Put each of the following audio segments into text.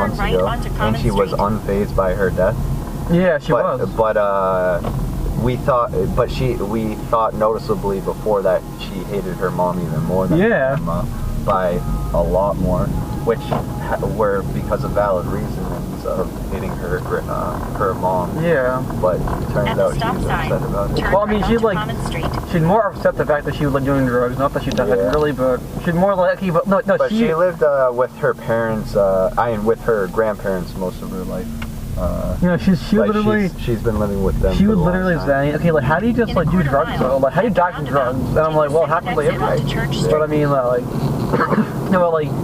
months ago, and she was unfazed by her death. Yeah, she was. But we thought noticeably before that she hated her mom even more than her mom, by a lot more, which were because of valid reasons of hating her mom. Yeah. But it turns out she was upset about it. Well, I mean, she's more upset the fact that she was like doing drugs. Not that she died really, but she's more likely. But no. But she lived with her parents. With her grandparents most of her life. She's been living with them. She was literally saying, okay, like, how do you just like do drugs though? Like, how do you die from drugs? And I'm like, well, how can they die? But I mean,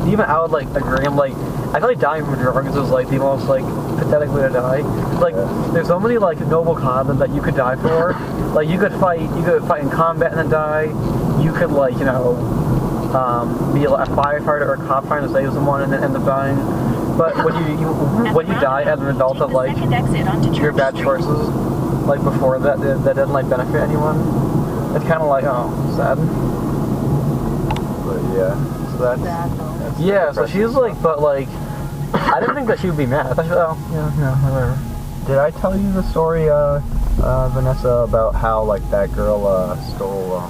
even I would like agree. I'm like, I feel like dying from drugs is like the most like pathetic way to die. Like, there's so many like noble causes that you could die for. Like, you could fight in combat and then die. You could like, be like a firefighter or a cop trying to save someone and then end up dying. But when you die as a result of like your bad choices, like before that doesn't like benefit anyone, it's kind of like sad. But yeah, so that's so she's like, but like, I didn't think that she would be mad. I thought, whatever. Did I tell you the story, Vanessa, about how like that girl stole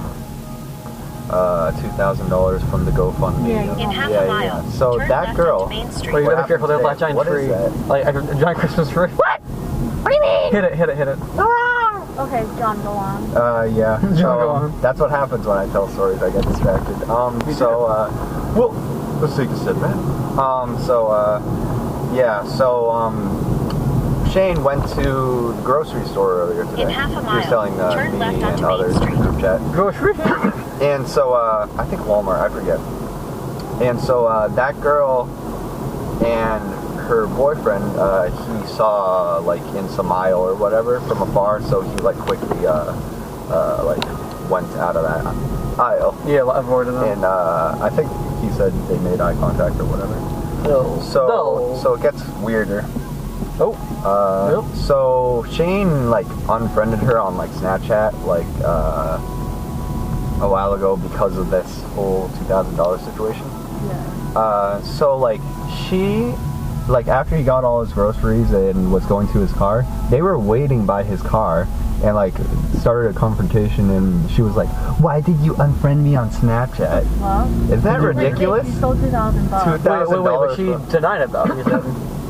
$2,000 from from the GoFundMe? In half a mile. So that girl. Wait, you gotta be careful. There's a giant tree. Like a giant Christmas tree. What? What do you mean? Hit it. Okay, John, go on. Yeah. John, go on. That's what happens when I tell stories. I get distracted. Well, let's take a sip, man. Shane went to the grocery store earlier today. In half a mile. He was telling me and others in the group chat. Grocery? And so, I think Walmart, I forget. And so, that girl and her boyfriend, he saw, like, in some aisle or whatever from afar, so he, like, quickly, went out of that aisle. Yeah, avoided them. And, I think he said they made eye contact or whatever. So it gets weirder. So Shane like unfriended her on like Snapchat like a while ago because of this whole $2,000 situation. Yeah. So like she like after he got all his groceries and was going to his car, they were waiting by his car and like started a confrontation, and she was like, "Why did you unfriend me on Snapchat?" Well, is that ridiculous? He stole $2,000. $2,000. Wait, but she denied it though. You said.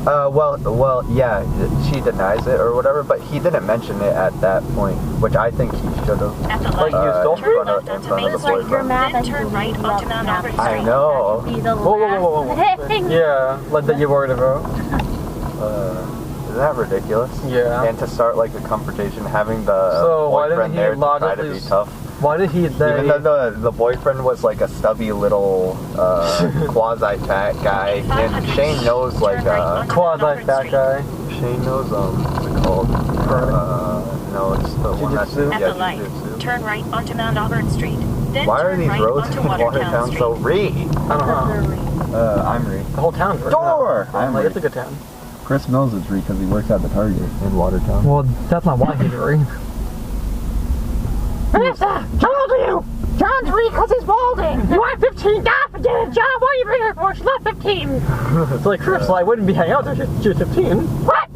Well, yeah, she denies it or whatever, but he didn't mention it at that point, which I think he should have. Like you stole Turn left onto Main Street. You're mad that turn right onto Mount Auburn Street. I know. Whoa. Yeah, like that you're worried about. Isn't that ridiculous? Yeah. And to start like the confrontation, having the boyfriend there to try to be tough. Why did he say... Even though the boyfriend was like a stubby little quasi-fat guy, and Shane knows like quasi-fat guy. Shane knows what's it called? No, it's the one that's at the light. Turn right onto Mount Auburn Street. Then why are these roads in Watertown so re? I don't know. I'm re. The whole town's re. Door! I'm re. It's a good town. Chris Mills is re because he works at the Target in Watertown. Well, that's not why he's re. Vanessa, how old are you? John's re because he's balding. You want 15? God forget it, John. What are you bringing her for? She's not 15. It's like, Chris, I wouldn't be hanging out with her. She's 15. What?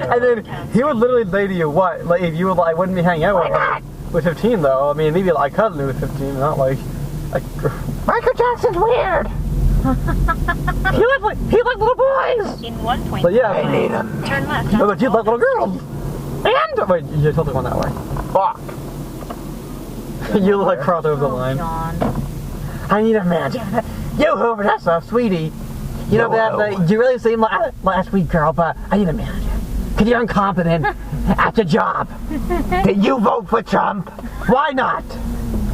And then he would literally say to you, what? Like, if you would, I wouldn't be hanging out with her. With 15, though. I mean, maybe I couldn't do with 15, not like... Michael Jackson's weird. he like little boys. In 1.5. But yeah. I need him. Turn left. No, but you like little girls. And... Wait, you totally went that way. Fuck. You like cross over the line. John. I need a man. Yo-ho, Vanessa, sweetie. You know that you really seem like a sweet girl, but I need a manager. Because you're incompetent at your job. Did you vote for Trump? Why not?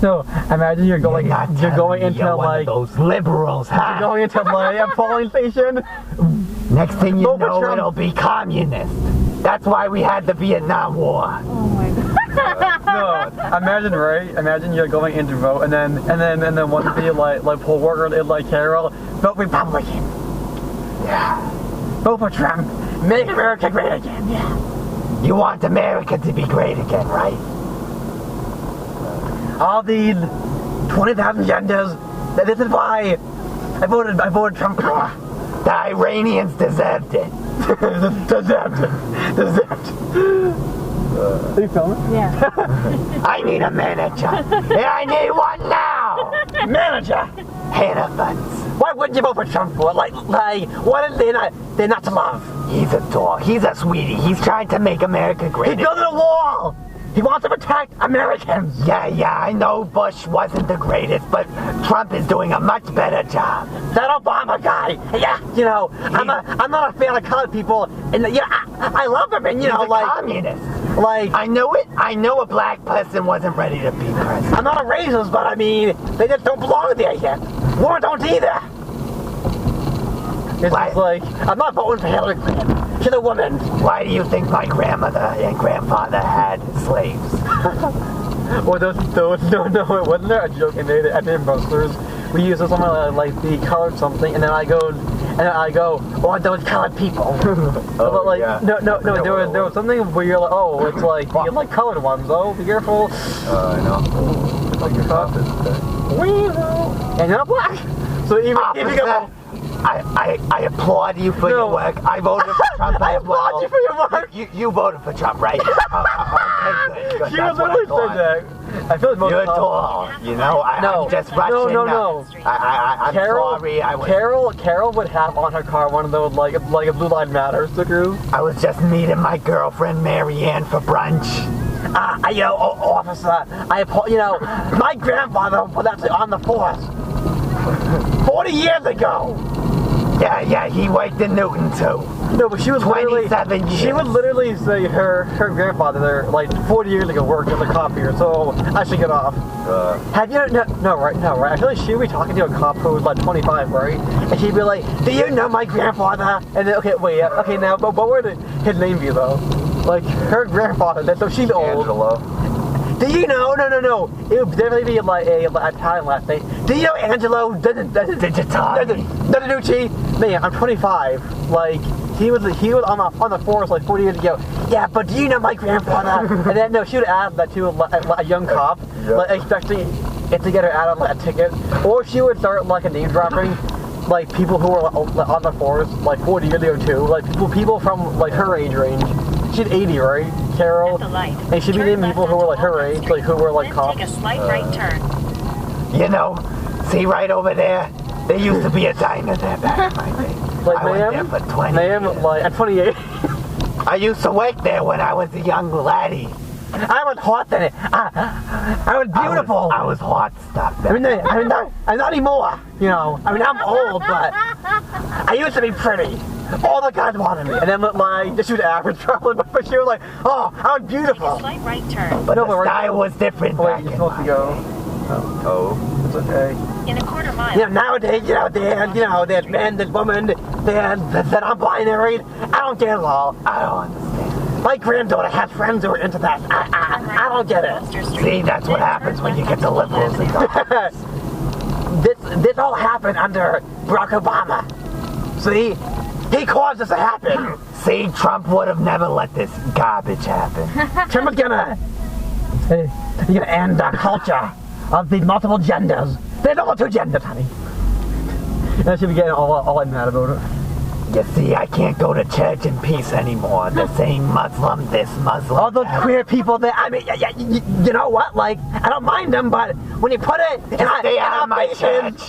No, imagine you're going into like those liberals, huh? You're going into like a polling station. Next thing you know, Trump. it'll be communist. That's why we had the Vietnam War. Oh my god. No, imagine, right? Imagine you're going in to vote, and then one of the like poll workers is like, Carol, vote Republican. Yeah. Vote for Trump. Make America great again. Yeah. You want America to be great again, right? All these 20,000 genders. This is why I voted Trump for. The Iranians deserved it. Deserved it. Are you filming? Yeah. I need a manager. And I need one now. Manager! Hannaford's. Why wouldn't you vote for Trump for? Like, what are they not to love? He's a doll. He's a sweetie. He's trying to make America He's great. building a wall! He wants to protect Americans! Yeah, I know Bush wasn't the greatest, but Trump is doing a much better job. That Obama guy, yeah, you know, I'm not a fan of colored people, and yeah, I love him, and you He's know, a like, communist. like, I know it. I know a black person wasn't ready to be president. I'm not a racist, but I mean, they just don't belong there yet. Women don't either. It's Why? just like, I'm not voting for Hillary Clinton. She's a woman. Why do you think my grandmother and grandfather had slaves? Or those, no, it wasn't there a joke in there at Buster's. We used something like the colored something, and then I go, oh, those colored people. But like, yeah. no, there was something where you're like, oh, it's like, you like colored ones, oh, be careful. I know. Like your office. And you're not black. So even if you go, I applaud you for your work. I voted for Trump I as well. applaud you for your work. You voted for Trump, right? Okay, good. She That's was what I literally thought. said that. I feel like most You're tall, you know. No. I'm just rushing. No. I'm sorry. Carol would have on her car one of those like a Blue Lives Matter stickers. I was just meeting my girlfriend Marianne for brunch. Officer, my grandfather was actually on the force 40 years ago. Yeah, he worked in Newton too. No, but she was 27 years. She would literally say her grandfather there like 40 years ago worked as a copier, so I should get off. Have you no, right? I feel like she would be talking to a cop who was like 25, right? And she'd be like, "Do you know my grandfather?" And then okay, now, but what would his name be though? Like her grandfather. So she's old. Angelo. Do you know? No. It would definitely be like a Italian last name. Do you know Angelo Donaducci? Man, I'm 25. Like he was on the force like 40 years ago. Yeah, but do you know my grandfather? And then no, she would add that to a young cop, like especially if to get her out of like a ticket, or she would start like a name dropping. Like people who were on the force like 40 years ago too, like people from like her age range. She's 80, right, Carol? At the light. And she'd be naming people who were like her age, like who were like Then cops. take a slight right turn. You know, see right over there? There used to be a diner there back in my day. Like I went there for 20 ma'am, years. like at 28. I used to work there when I was a young laddie. I was hot then. I was beautiful. I was hot stuff then. I'm not anymore. You know, I mean, I'm old, but I used to be pretty. All the guys wanted me. And then like, she was average probably, but she was like, oh, I was Take a beautiful. slight right turn. But No, the but style was different Wait, back you're in supposed to my go. day. Oh. It's okay. In a quarter mile. You know, nowadays, there's men, there's women, there's non-binary. I don't get it all. I don't understand. My granddaughter has friends who are into that. I don't get it. Buster Street. See, that's what Then happens turn when you left get the onto liberals and Lafayette. This all happened under Barack Obama. See? He caused this to happen. See, Trump would have never let this garbage happen. Trump is gonna end the culture of these multiple genders. There's only two genders, honey. And I should be getting all mad about it. You see, I can't go to church in peace anymore. They're saying Muslim this, Muslim All those that. queer people there, I mean, you know what? Like, I don't mind them, but when you put it in Stay out our of my faces, church.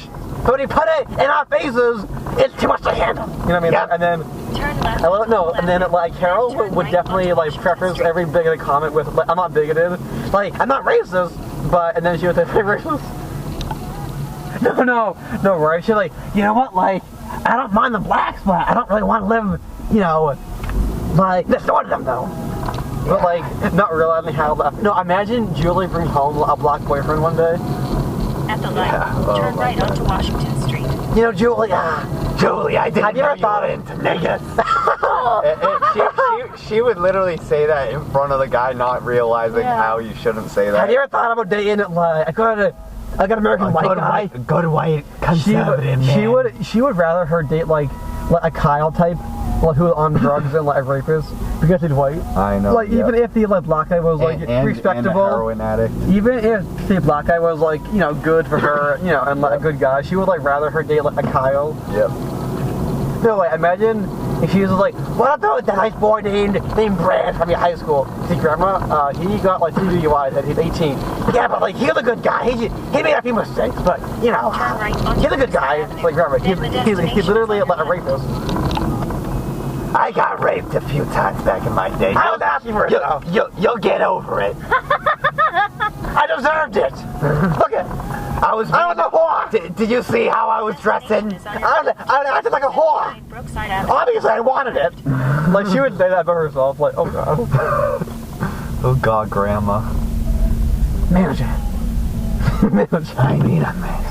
when you put it in our faces, it's too much to handle. You know what I mean? Yep. And then, Turn left. and then like Carol would definitely like preface every bigoted comment with, like, I'm not bigoted, like I'm not racist, but and then she would say racist. No, right? She's like, you know what? Like, I don't mind the blacks, but I don't really want to live, you know, like next door to them though. But like, not realizing how. No, imagine Julie brings home a black boyfriend one day. At the light. Yeah. Oh Turn my right God. onto Washington Street. You know, Julie. Julie, I didn't Have you know ever thought were of- into niggas. She would literally say that in front of the guy, not realizing how you shouldn't say that. Have you ever thought about dating like I got American white guy? Good white conservative man. She would rather her date like a Kyle type, like who was on drugs and like a rapist because he's white. I know. Like even if the like black guy was like and a respectable, heroin addict. even if the black guy was like good for her, and like a good guy, she would like rather her date like a Kyle. Yep. No, wait, imagine if she was like, what about that nice boy named Brad from your high school? See, Grandma, he got like 3 DUIs and he's 18. Yeah, but like, he's a good guy. He made a few mistakes, but, you know, Turn right onto he's a good guy. Avenue. Like, Grandma, Then the he's literally a destination rapist. I got raped a few times back in my day. I was asking for it, though. You'll get over it. I deserved it. Look at, I was a whore. Did you see how I was dressing? I acted like a whore. Brookside Avenue. Obviously, I wanted it. Like, she would say that about herself, like, oh god. Oh God, Grandma. Manager. Manager. I need a man.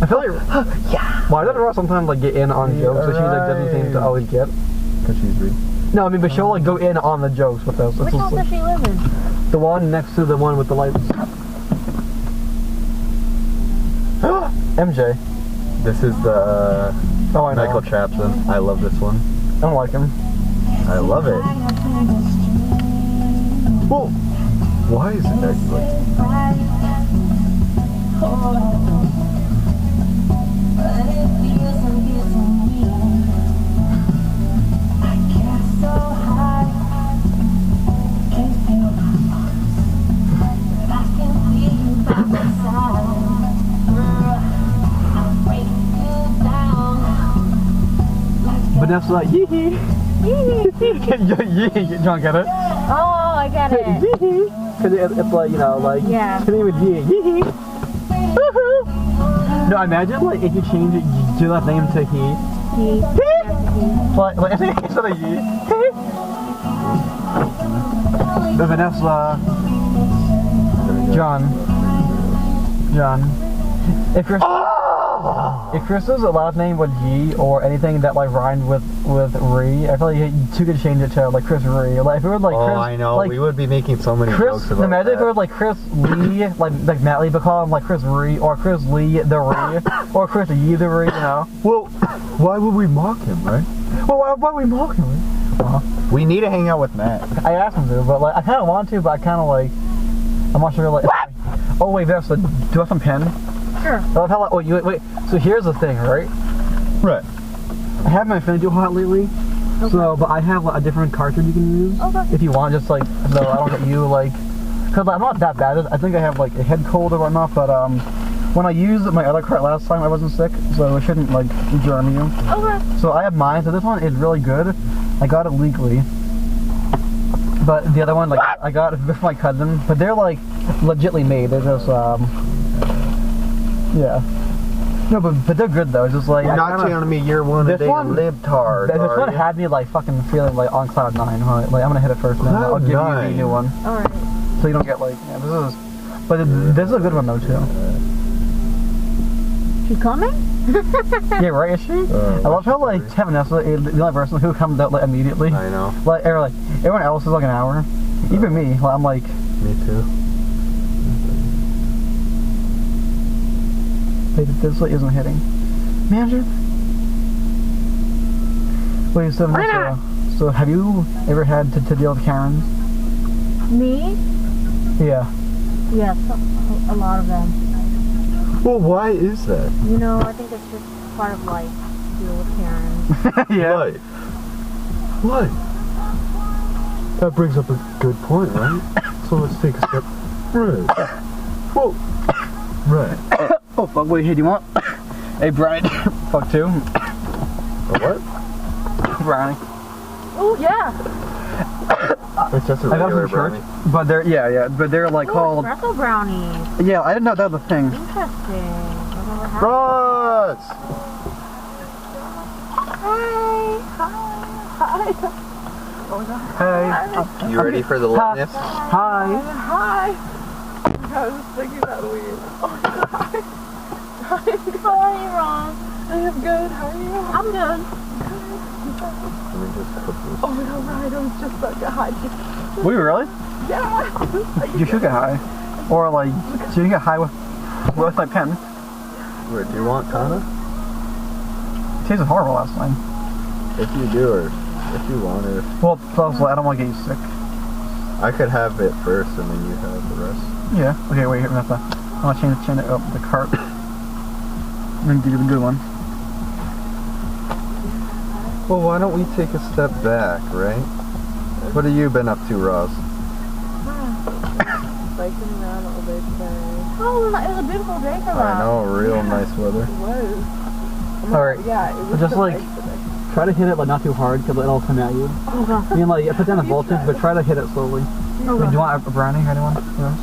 I feel like, why does Ross sometimes like get in on jokes that she like doesn't seem to always get? Because she's reading. No, I mean, but she'll like go in on the jokes with us. Which house does she live in? The one next to the one with the lights. MJ. This is the Oh, I know. Michael Chapman. I love this one. I don't like him. I love it. Whoa! Why is it like? Vanessa like yee hee. Yee. John get it? Oh, I get it. Yee. Because it's like, you know, like Yeah. his name is Yee. Yee. Woohoo. No, imagine like if you change it, do that name to he. Like instead of Yee. The Vanessa. John. If Chris' last name was Yee or anything that like rhymed with Ree, I feel like you could change it to like Chris Ree. Like if it was like Chris, I know. like, We would be making so many Chris, jokes about imagine if it that. was like Chris Lee, like Matt Lee, but call him like Chris Ree or Chris Lee the Ree or Chris Yee the Ree, you know? Well, why would we mock him, right? Well, why are we mocking him? We need to hang out with Matt. I asked him to, but like I kind of want to, but I kind of like I'm not sure like. Oh wait, Vanessa, do you have some pen? Sure. I love how like, wait. So here's the thing, right? Right. I have my Infinity Hot lately. So, but I have like, a different cartridge you can use. Okay. If you want, just like, so I don't get you like, cause like, I'm not that bad. I think I have like a head cold or whatnot, but when I used my other cart last time, I wasn't sick, so it shouldn't like germ you. Okay. So I have mine. So this one is really good. I got it legally. But the other one, like, I got it with my cousin. But they're like legitly made. They're just yeah. No, but they're good though. It's just like You're not telling me you're one of this them one- libtards, This are one you? had me like fucking feeling like on cloud 9. Huh? Like I'm gonna hit it first, and then I'll give you the Cloud new one, Alright. so you don't get like. Yeah, this is. But this is a good one though too. She's coming? Yeah, right? Is she? I love how like Vanessa is the only person who comes out like immediately. I know. Like everyone else is like an hour. Even me. Like, I'm like. Me too. Wait, this like isn't hitting. Manager? Wait, so Vanessa, so have you ever had to deal with Karens? Me? Yeah. Yes, a lot of them. Well, why is that? You know, I think it's just part of life to deal with Karens. Yeah. What? That brings up a good point, right? So let's take a step. Right. Whoa. Right. Oh fuck, wait, hey, do you want? Hey, Brian. Fuck two. A what? Brownie. Oh, yeah. It's just a I got regular them from brownie. church. But they're, yeah, but they're like Ooh, called. espresso brownies. Yeah, I didn't know that was a thing. Interesting. I've never had Ross! Hey. You ready for the litness? Hi. Hi. I was thinking that weird. Oh my god. How are you, Ron? I am good. How are you? I'm good. Let me just put this. Oh my god, Ryan, I was just about to hide. Were you really? Yeah. You should get high. Or like, so you can get high with my pen. Wait, do you want Kana? It tasted horrible last time. If you do, or if you want it. Well, plus, I don't want to get you sick. I could have it first and then you have the rest. Yeah. Okay, wait, here, Vanessa. I want to change it up the cart. I'm gonna give you the good one. Well, why don't we take a step back, right? What have you been up to, Roz? Biking around all day today. Oh, it was a beautiful day for I that. know, real nice weather. It was. Alright, Yeah, it was just so like- nice today. try to hit it, but not too hard, because it'll come at you. I mean, like, put down the voltage, but try to hit it slowly. Do you want a brownie, anyone? Yes.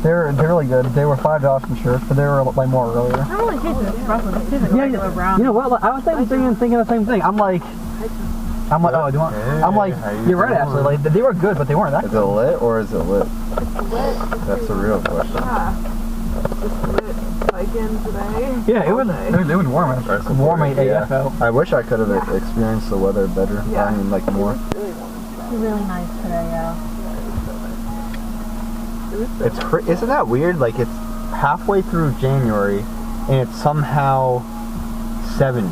They're really good. They were $5 from church, but they were like more earlier. I really hate this espresso. This isn't Yeah, regular brown. you know what? Like, I was thinking the same thing. I'm like, oh, do you want? I'm like, How you you're right, doing? actually. Like, they were good, but they weren't that Is good. it lit or is it lit? That's the real question. Yeah. Just lit biking today. Yeah, it all was day. warm. It was warm AF out. I wish I could have experienced the weather better. Yeah. I mean, like more. Really warm. It's really nice today, yeah. It was so It's isn't that weird? Like it's halfway through January and it's somehow 70.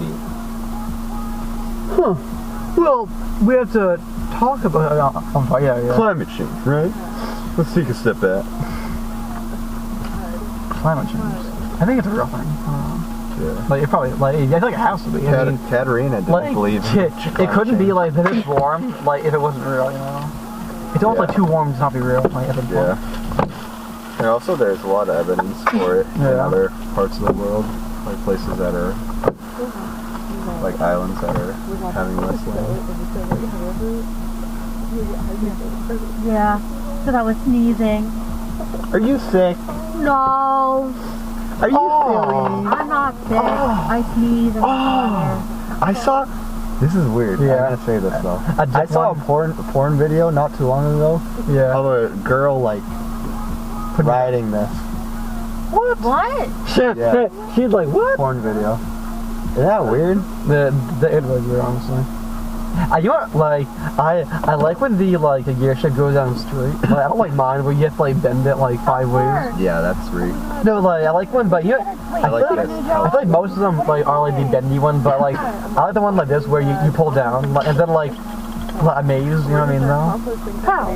Huh. Well, we have to talk about. I'm sorry, yeah. Climate change, right? Let's take a step back. Climate change. I think it's a real thing. Yeah. Like, it probably, like, I feel like it has to be. I mean, Katarina didn't like, believe in it climate couldn't be change. like this warm, like, if it wasn't real, you know? It's almost like too warm to not be real, like, at this point. Yeah. And also, there's a lot of evidence for it in Yeah. other parts of the world, like places that are, like islands that are having less land. Yeah, because I was sneezing. Are you sick? No, Are you silly? I'm not sick. I sneeze and I saw. This is weird. Yeah. I'm gonna say this though. A dick I saw a one. porn video not too long ago Yeah. of a girl like riding this What? Yeah. She's like, what? porn video. Isn't that weird? It was weird, honestly. You know what, like, I like when the gear shift goes down straight. Like, I don't like mine where you have to like bend it like 5 ways. Yeah, that's sweet. No, like I like one, but you know, I like feel that. I feel like most of them like are like the bendy one, but like I like the one like this where you pull down like, and then like a maze, you know what I mean? Though. also think that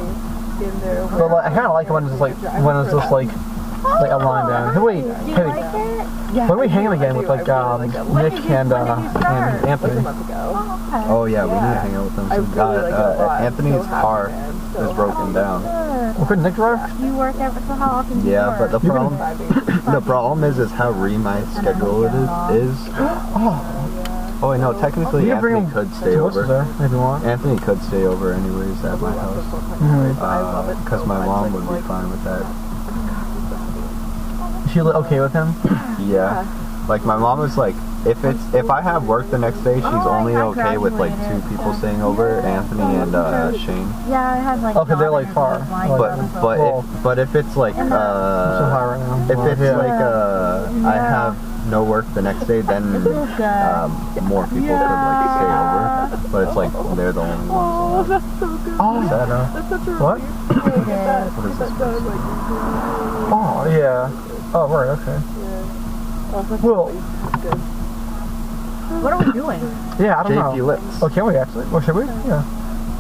they in there But like I kind of like when it's like when it's just like a line down. Hey, wait, Do you hey, like it? Yeah, when are we hanging again with like When Nick did and you start? Anthony? Like a month ago. Oh yeah, we need to hang out with them. I Some really like it a lot. Anthony's So happy, car man. is So broken down. Well, couldn't Nick drive? You work out, so how often do you Yeah, work? but the You can- problem, the problem is how my schedule it is. Oh wait, no, technically You can bring Anthony him could stay to us over. there if you want. Anthony could stay over anyways at my house. I love it Because so my much. mom Like, would be fine with that. Is she okay with him? Yeah. Like my mom is like, if I have work the next day, she's only okay with like 2 people staying over, Anthony and Shane. Yeah, I have like. Okay, they're, like, far. But if it's like So high right now. if it's Yeah. like I have no work the next day, then more people could like stay over. But it's like they're the only Oh, ones. that's so good. Oh, Is that That's such a What? relief. That, What is this? that does, like, oh yeah. Oh right, okay. oh, that's Well, good. What are we doing? yeah, I don't Jakey know. lips. Oh, can we actually? Or should we? Yeah.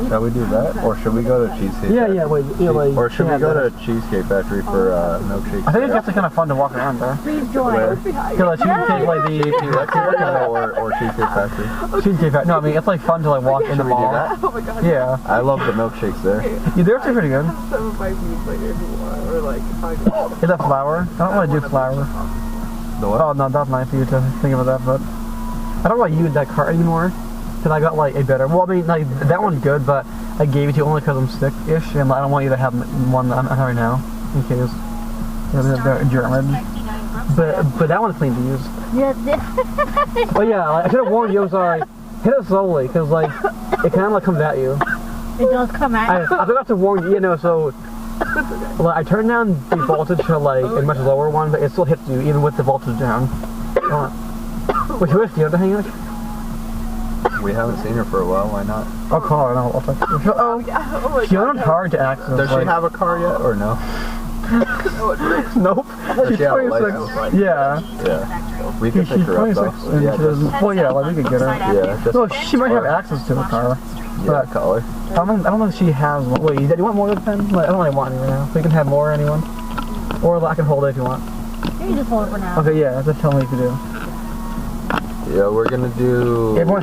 Shall we do that, or should we go to Cheesecake? Yeah, Factory? yeah. Wait, yeah, like. Or should yeah, we go that- to Cheesecake Factory for milkshakes? I think it's actually kind of fun to walk around there. Please join. Where? Cause like cheesecake, like the or Cheesecake Factory. cheesecake factory. No, I mean it's like fun to like walk in the Should we do mall. that? Oh my god. Yeah, I love the milkshakes there. yeah, they're actually pretty good. Some of my views later if you want, or like, I Is that flour? I don't want to do flour. The what? Oh no, that's nice for you to think about that, but I don't want to use that cart anymore. Cause I got like a better. Well, I mean, like that one's good, but I gave it to you only because I'm sick-ish, and I don't want you to have one that I'm having now, in case they're German. But that one's clean to use. Yeah, Oh yeah, like, I should have warned you. I'm sorry. Hit it slowly, cause like it kind of like comes at you. it does come I at you. forgot to warn you, you know. So like, I turned down the voltage to like a much lower one, but it still hits you even with the voltage down. Wait, who is the other hang out? We haven't seen her for a while. Why not? I'll call her and I'll text her. Oh, yeah, oh my Fiona's hard to access. Does she like- have a car yet, or no? Nope. Does She's she have a 26. license? Yeah. Yeah. We can She's pick her up 26. though. And Yeah, she doesn't. Well, yeah, like we could get her. yeah. Just Well, she might have access to a car. yeah, call her. I don't know if she has one. Wait, do you want more than 10? Like, I don't really want any right now. So you can have more, anyone. Or I can hold it if you want. You can just hold it for now. Okay, yeah, just tell me what you can do. Yeah, we're gonna do. Everyone